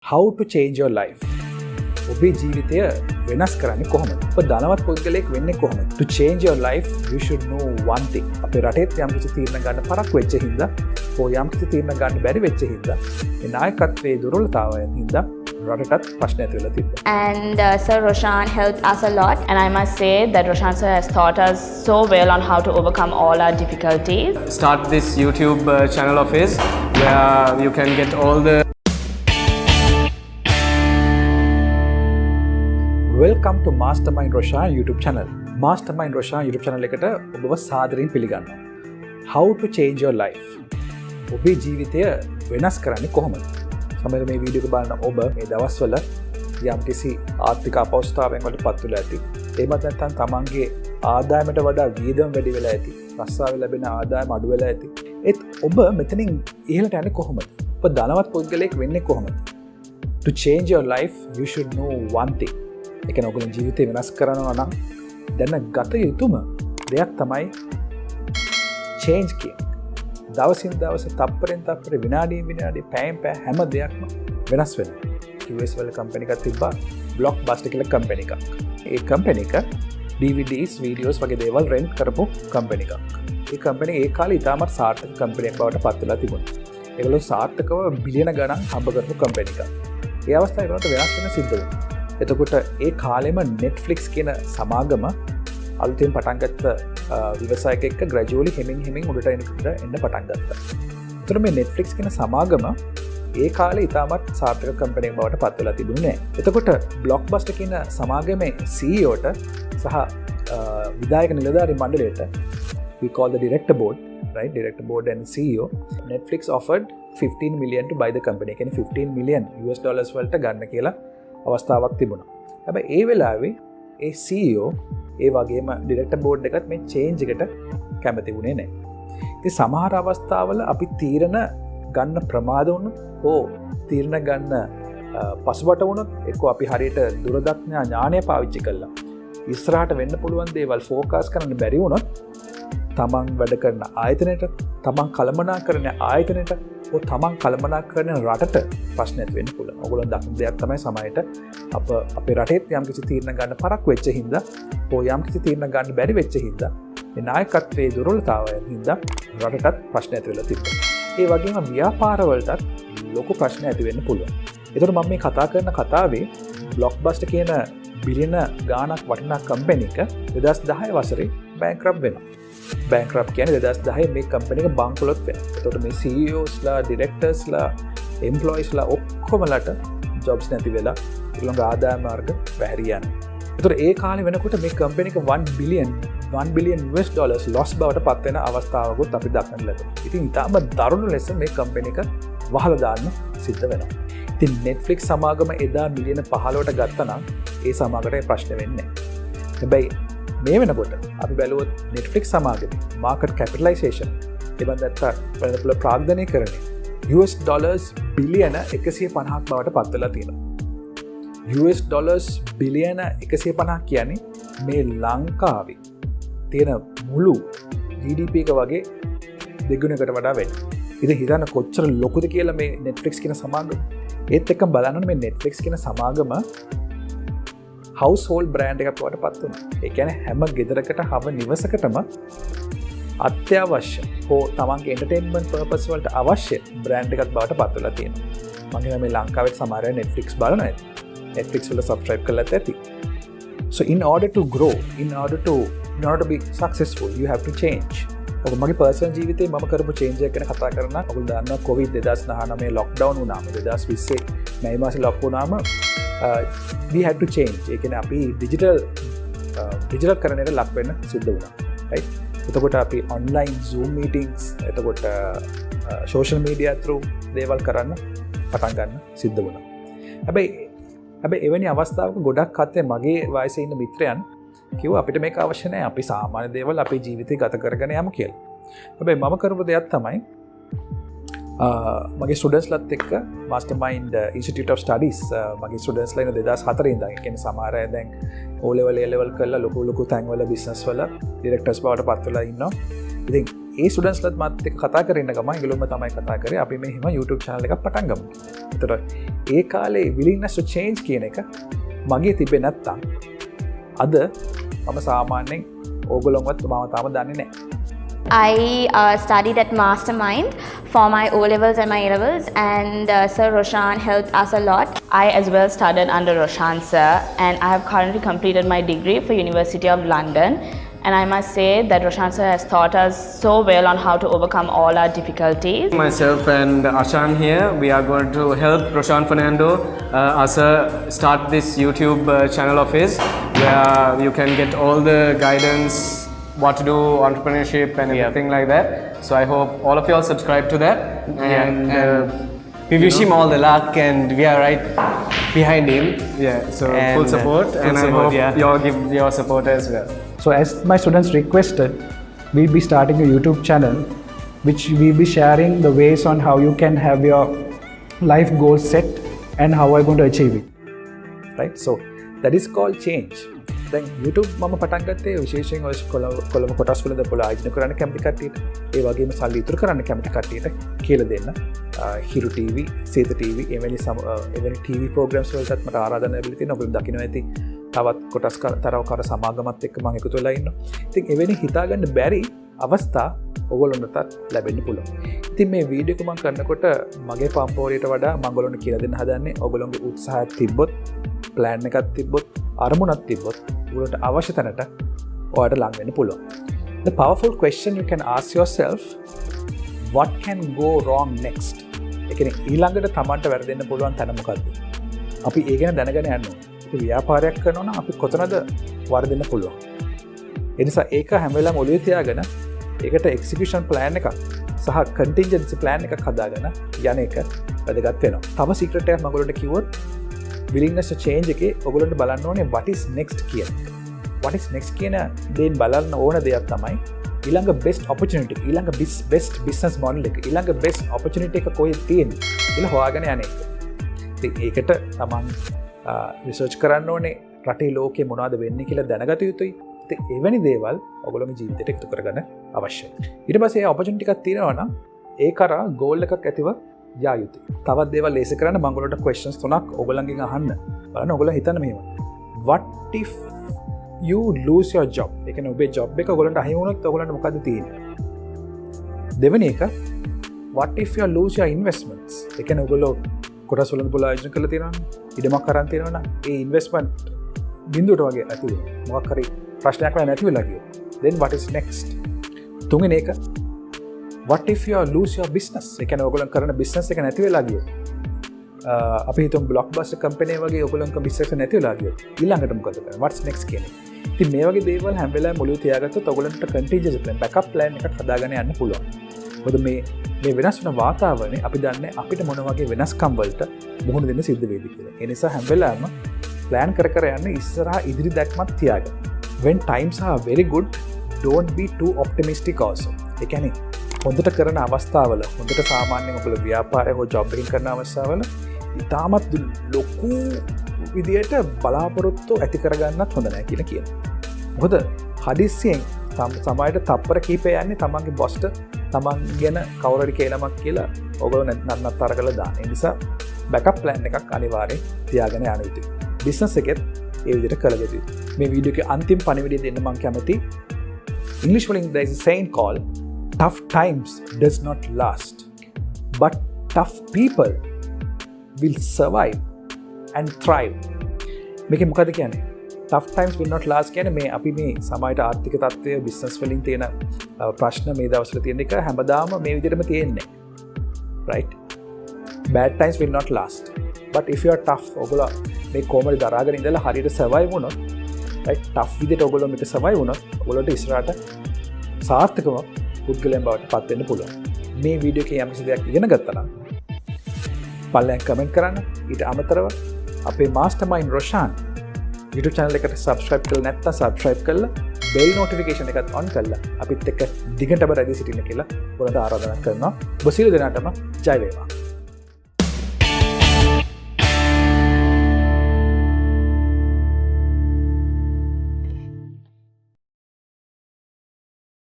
How to change your life? ඔබේ ජීවිතය වෙනස් කරන්නේ කොහොමද? ඔබ ධනවත් පුද්ගලයෙක් වෙන්නේ කොහොමද? To change your life, you should know one thing. අපේ රටේත් යම් කිසි තීරණ ගන්න පරක් වෙච්ච හින්දා, යම් කිසි තීරණ ගන්න බැරි වෙච්ච හින්දා, ඒ නායකත්වයේ දුර්වලතාවයන් හින්දා රටටත් ප්‍රශ්න ඇති වෙලා තිබ්බා. And Sir Roshan helped us a lot, and I must say that Roshan sir has taught us so well on how to overcome all our difficulties. Start this YouTube channel of his where you can get all the Welcome to MasterMind ROSHAN YouTube channel. MasterMind ROSHAN YouTube channel එකට ඔබව සාදරයෙන් පිළිගන්නවා. How to change your life? ඔබේ ජීවිතය වෙනස් කරන්නේ කොහොමද? සමහර මේ වීඩියෝ එක බලන ඔබ මේ දවස්වල යම්කිසි ආර්ථික අපහසුතාවයන් වලට පත් වෙලා ඇති. එහෙමත් නැත්නම් තමන්ගේ ආදායමට වඩා වියදම් වැඩි වෙලා ඇති. රස්සාවේ ලැබෙන ආදායම අඩු වෙලා ඇති. ඒත් ඔබ මෙතනින් ඉහළට යන්නේ කොහොමද? ඔබ ධනවත් පුද්ගලයෙක් වෙන්නේ කොහොමද? To change your life, you should know one thing. ඒ කියන්නේ ඔයගොල්ලෝ ජීවිතේ වෙනස් කරනවා නම් දැන් ගත යුතුම දෙයක් තමයි change කියන්නේ. දවසින් දවස තප්පරෙන් තප්පර විනාඩියෙන් විනාඩිය පැයෙන් පැය හැම දෙයක්ම වෙනස් වෙනවා. US වල කම්පැනි එකක් තිබ්බා Blockbuster කියලා කම්පැනි එකක්. ඒ කම්පැනි එක DVDs, videos වගේ දේවල් රෙන්ට් කරපු කම්පැනි එකක්. ඒ කම්පැනි ඒ කාලේ ඉතාමත් සාර්ථක කම්පැනි එකක් බවට පත් වෙලා තිබුණා. ඒගොල්ලෝ සාර්ථකව බිලියන ගණන් හම්බ කරපු කම්පැනි එකක්. ඒ අවස්ථාවේ ඒගොල්ලන්ට වෙනස් වෙන සිද්ධ වුණා. එතකොට ඒ කාලෙම Netflix කියන සමාගම අලුතෙන් පටන් ගත්ත ව්‍යවසායක එක්ක ග්‍රැජුවලි හෙමින් උඩට එන්න පටන් ගත්තා. ඒතර මේ Netflix කියන සමාගම ඒ කාලේ ඉතාමත් සාර්ථක කම්පැනි එකක් බවට පත් වෙලා තිබුණේ නැහැ. එතකොට Blockbuster කියන සමාගමේ CEO-ට සහ විධායක නිලධාරී මණ්ඩලයට we call the director board, right? Director board and CEO. Netflix offered 15 million to buy the company. කියන්නේ 15 million US dollars වලට ගන්න කියලා අවස්ථාවක් තිබුණා. හැබැයි ඒ වෙලාවේ ඒ CEO ඒ වගේම ඩිරෙක්ටර් බෝඩ් එකත් මේ චේන්ජ් එකට කැමති වුණේ නැහැ. ඉතින් සමහර අවස්ථාවල අපි තීරණ ගන්න ප්‍රමාද වුණොත් හෝ තීරණ ගන්න පසුබට වුණොත් එක්ක අපි හරියට දුරදක්ඥ ඥානය පාවිච්චි කළා. ඉස්සරහට වෙන්න පුළුවන් දේවල් ෆෝකස් කරන්න බැරි වුණොත් තමන් වැඩ කරන ආයතනයට, තමන් කළමනාකරන ආයතනයට, තමන් කළමනාකරන රටට ප්‍රශ්න ඇති වෙන්න පුළුවන්. ඔයගොල්ලෝ දකින දෙයක් තමයි සමහරට අපේ රටේත් යම්කිසි තීරණ ගන්න පරක් වෙච්ච හින්දා, යම්කිසි තීරණ ගන්න බැරි වෙච්ච හින්දා, ඒ නායකත්වයේ දුර්වලතාවයන් හින්දා රටටත් ප්‍රශ්න ඇති වෙලා තිබෙනවා. ඒ වගේම ව්‍යාපාරවලටත් ලොකු ප්‍රශ්න ඇති වෙන්න පුළුවන්. ඒතකොට මම මේ කතා කරන කතාවේ Blockbuster කියන බිලියන ගාණක් වටිනා කම්පැනි එක 2010 වසරේ බෑන්ක්‍රප්ට් වෙනවා. බෑන්ක්‍රප්ට් කියන්නේ 2010 මේ කම්පැනි එක බංකොලොත් වෙනවා. එතකොට මේ CEOsලා, directorsලා, employeesලා ඔක්කොමලට jobs නැති වෙලා ඊළඟ ආදායම මාර්ග වැහැරී යනවා. එතකොට ඒ කාලේ වෙනකොට මේ කම්පැනි එක 1 billion US dollars loss බවට පත් වෙන අවස්ථාවකුත් අපි දක්නට ලැබෙනවා. ඉතින් ඊටම දරුණු ලෙස මේ කම්පැනි එක වහලා දාන්න සිද්ධ වෙනවා. ඉතින් Netflix සමාගම එදා මිලියන 15කට ගත්තා නම් ඒ සමාගමට ප්‍රශ්න වෙන්නේ නැහැ. හැබැයි මේ වෙනකොට අපි බැලුවොත් Netflix සමාගමේ market capitalization එබඳත් වෙනපුල ප්‍රාග්ධනය කරන්නේ US dollars බිලියන 150ක් බවට පත් වෙලා තියෙනවා. US dollars බිලියන 150ක් කියන්නේ මේ ලංකාවේ තියෙන මුළු GDP එක වගේ දෙගුණයකට වඩා වැඩි. ඉතින් හිතන්න කොච්චර ලොකුද කියලා මේ Netflix කියන සමාගම. ඒත් එක්කම බලන්න මේ Netflix කියන සමාගම household brand එකක් බවට පත් වුණා. ඒ කියන්නේ හැම ගෙදරකට හැම නිවසකටම අත්‍යවශ්‍ය හෝ තමන්ගේ entertainment purpose වලට අවශ්‍ය brand එකක් බවට පත් වෙලා තියෙනවා. මම හිතන්නේ මේ ලංකාවේ සමහර අය Netflix බලනවා ඇති. Netflix වල subscribe කරලා ඇති. So in order to grow, in order to be successful, you have to change. ඔක මගේ personal ජීවිතේ මම කරපු change එක ගැන කතා කරනවා. ඔයගොල්ලෝ දන්නවා COVID 2019 lockdown වුණාම 2020 මේ මාසේ lock වුණාම we had to change. ඒ කියන්නේ අපි digital කරණයට ලක් වෙන්න සිද්ධ වුණා. right? එතකොට අපි online Zoom meetings, එතකොට social media through දේවල් කරන්න පටන් ගන්න සිද්ධ වුණා. හැබැයි එවැනි අවස්ථාවක ගොඩක් අතේ මගේ වයසේ ඉන්න මිත්‍රයන් කිව්වා අපිට මේක අවශ්‍ය නැහැ. අපි සාමාන්‍ය දේවල් අපේ ජීවිතේ ගත කරගෙන යමු කියලා. හැබැයි මම කරපු දෙයක් තමයි මගේ ස්ටුඩන්ට්ස්ලත් එක්ක MasterMind Institute of Studies මගේ ස්ටුඩන්ට්ස්ලා ඉන්න 2004 ඉඳන් ඒ කියන්නේ සමහර අය දැන් O level A level කරලා ලොකු තැන්වල බිස්නස් වල ඩිරෙක්ටර්ස් බවට පත් වෙලා ඉන්නවා. ඉතින් ඒ ස්ටුඩන්ට්ස්ලත් මාත් එක්ක කතා කරගෙන ගමන් ඒගොල්ලොම තමයි කතා කරේ අපි මේ හිම YouTube channel එකක් පටන් ගමු. ඒතර ඒ කාලේ willingness to change කියන එක මගේ තිබෙන්නේ නැත්තම් අද මම සාමාන්‍යයෙන් ඕගොල්ලොන්වත් මම තාම දන්නේ නැහැ. I studied at MasterMind for my O-levels and my A-levels, and Sir Roshan helped us a lot. I as well studied under Roshan sir, and I have currently completed my degree for University of London. And I must say that Roshan sir has taught us so well on how to overcome all our difficulties. Myself and Ashan here, we are going to help Roshan Fernando Asa start this YouTube channel of his, where you can get all the guidance, what to do, entrepreneurship and everything like that. So I hope all of you all subscribe to that. And we wish him all the luck, and we are right behind him. Yeah, so full support, and I hope you all give your support as well. So as my students requested, we'll be starting a YouTube channel which we'll be sharing the ways on how you can have your life goals set and how are you going to achieve it. Right? So that is called change. දැන් YouTube මම පටන් ගත්තේ විශේෂයෙන් ඔය කොළඹ කොටස් වල දපොළ ආයෝජන කරන්න කැමති කට්ටියට, ඒ වගේම සල්ලි ඉතුරු කරන්න කැමති කට්ටියට කියලා දෙන්න. හිරු TV, සීත TV, එවැනි TV programs වලටත් මට ආරාධනා ලැබිලා තියෙනවා. ඔයගොල්ලෝ දකින්න ඇති තවත් කොටස් තරවකාර සමාගමත් එක්ක මම එකතු වෙලා ඉන්නවා. ඉතින් එවැනි හිතාගන්න බැරි අවස්ථා ඔයගොල්ලොන්ටත් ලැබෙන්න පුළුවන්. ඉතින් මේ වීඩියෝ එක මම කරනකොට මගේ පම්පෝරියට වඩා මම ඔයගොල්ලන්ට කියලා දෙන්න හදන්නේ ඔයගොල්ලොන්ගේ උත්සාහයක් තිබ්බොත්, plan එකක් තිබ්බොත්, අරමුණක් තිබ්බොත් ඔයගොල්ලන්ට අවශ්‍ය තැනට ඔයාලට ලං වෙන්න පුළුවන්. The powerful question you can ask yourself, what can go wrong next? ඒ කියන්නේ ඊළඟට Tamanට වැරදෙන්න පුළුවන් තැන මොකද්ද? අපි ඒ ගැන දැනගෙන යන්න ඕනේ. අපි ව්‍යාපාරයක් කරනවා නම් අපි කොතනද වරදින්න පුළුවන්. ඒ නිසා ඒක හැම වෙලාවෙම ඔළුවේ තියාගෙන ඒකට එක්සිකියුෂන් ප්ලෑන් එකක් සහ කන්ටින්ජන්සි ප්ලෑන් එකක් හදාගෙන යන එක වැදගත් වෙනවා. තව සීක්‍රට් එකක් මම ඔයගොල්ලන්ට කිව්වොත් willingness to change එකේ ඔයගොල්ලන්ට බලන්න ඕනේ what is next කියන එක. What is next කියන දේෙන් බලන්න ඕන දෙයක් තමයි ඊළඟ best opportunity, ඊළඟ best business model එක, ඊළඟ best opportunity එක කොහෙද තියෙන්නේ කියලා හොයාගෙන යන එක. ඉතින් ඒකට තමන් රිසර්ච් කරන්න ඕනේ රටේ ලෝකේ මොනවද වෙන්නේ කියලා දැනගත යුතුයි. ඉතින් එවැනි දේවල් ඔයගොල්ලෝගේ ජීවිතයට එකතු කරගන්න අවශ්‍යයි. ඊට පස්සේ opportunity එකක් තියෙනවා නම් ඒ කරා goal එකක් ඇතිව යා යුතුයි. තවත් දේවල් ලේසි කරන්න මම ඔයගොල්ලන්ට questions තුනක් ඔයගොල්ලන්ගෙන් අහන්න. බලන්න ඔයගොල්ලෝ හිතන්න මෙහෙම. What if you lose your job? ඒ කියන්නේ ඔබේ job එක ඔයගොල්ලන්ට අහිමි වුණොත් ඔයගොල්ලන්ට මොකද තියෙන්නේ? දෙවෙනි එක what if you lose your investments? ඒ කියන්නේ ඔයගොල්ලෝ කොටස් වලින් බල ආයෝජන කරලා තියෙනවනේ. ඉඩමක් කරන් තියෙනවා නම් ඒ investment බිඳුවට වගේ ඇති වෙනවා. මොකක් හරි ප්‍රශ්නයක් නැති වෙලා ගියොත්. Then what is next? තුන්වෙනි එක what if you lose your business? ඒ කියන්නේ ඔයගොල්ලෝ කරන business එක නැති වෙලා ගියොත්. අපි හිතමු blockbuster company වගේ ඔයගොල්ලෝගේ business නැති වෙලා ගියොත් ඊළඟට මොකද කරන්නේ? What's next කියන්නේ. ඉතින් මේ වගේ දේවල් හැම වෙලාවෙම ඔළුවේ තියාගත්තොත් ඔයගොල්ලන්ට contingency plan, backup plan එකක් හදාගෙන යන්න පුළුවන්. මොකද මේ වෙනස් වෙන වාතාවරණේ අපි දන්නේ අපිට මොන වගේ වෙනස්කම් වලට මුහුණ දෙන්න සිද්ධ වෙයිද කියලා. ඒ නිසා හැම වෙලාවෙම plan කර යන්න ඉස්සරහා ඉදිරි දැක්මක් තියාගන්න. When times are very good, don't be too optimistic also. ඒ කියන්නේ හොඳට කරන අවස්ථාවල, හොඳට සාමාන්‍යයෙන් ඔයගොල්ලෝ ව්‍යාපාරය හෝ ජොබ් එකකින් කරන අවස්ථාවල ඉතාමත් ලොකු විදියට බලාපොරොත්තු ඇති කරගන්නත් හොඳ නැහැ කියලා කියනවා. මොකද හදිස්සියෙන් සමහරට තප්පර කීපය යන්නේ තමන්ගේ බොස්ට තමන් ගැන කවුරු හරි කේලමක් කියලා ඔයගොල්ලෝ නන්නත්තර කරලා දාන. ඒ නිසා බෑකප් ප්ලෑන් එකක් අනිවාර්යෙන් තියාගෙන යන්න යුතුයි. බිස්නස් එකෙත් ඒ විදිහට කළ යුතුයි. මේ වීඩියෝ එකේ අන්තිම පණිවිඩය දෙන්න මම කැමතියි. English වලින් there is a saying called tough times does not last, but tough people will survive and thrive. මේක මොකද කියන්නේ? tough times will not last කියන්නේ මේ අපි මේ සමාජයට ආර්ථික තත්ත්වය බිස්නස් වලින් තියෙන ප්‍රශ්න මේ දවස්වල තියෙන එක හැමදාම මේ විදිහටම තියෙන්නේ. right? bad times will not last, but if you are tough ඔයගොල්ලෝ මේ කොහමද දරාගෙන ඉඳලා හරියට survive වුණොත්, right? tough විදිහට ඔයගොල්ලෝ මේක survive වුණොත් ඔයගොල්ලෝට ඉස්සරහට සාර්ථකව පුද්ගලයන් බවට පත් වෙන්න පුළුවන්. මේ වීඩියෝ එකේ යම් කිසි දෙයක් ඉගෙන ගත්තා නම් පල්ලෙන් කමෙන්ට් කරන්න. ඊට අමතරව අපේ MasterMind ROSHAN YouTube channel එකට subscribe කරලා නැත්නම් subscribe කරලා bell notification එකත් on කරලා අපිත් එක්ක දිගටම රැඳී සිටින්න කියලා ඔයාලට ආරාධනා කරනවා. ඔබ සියලු දෙනාටම ජය වේවා.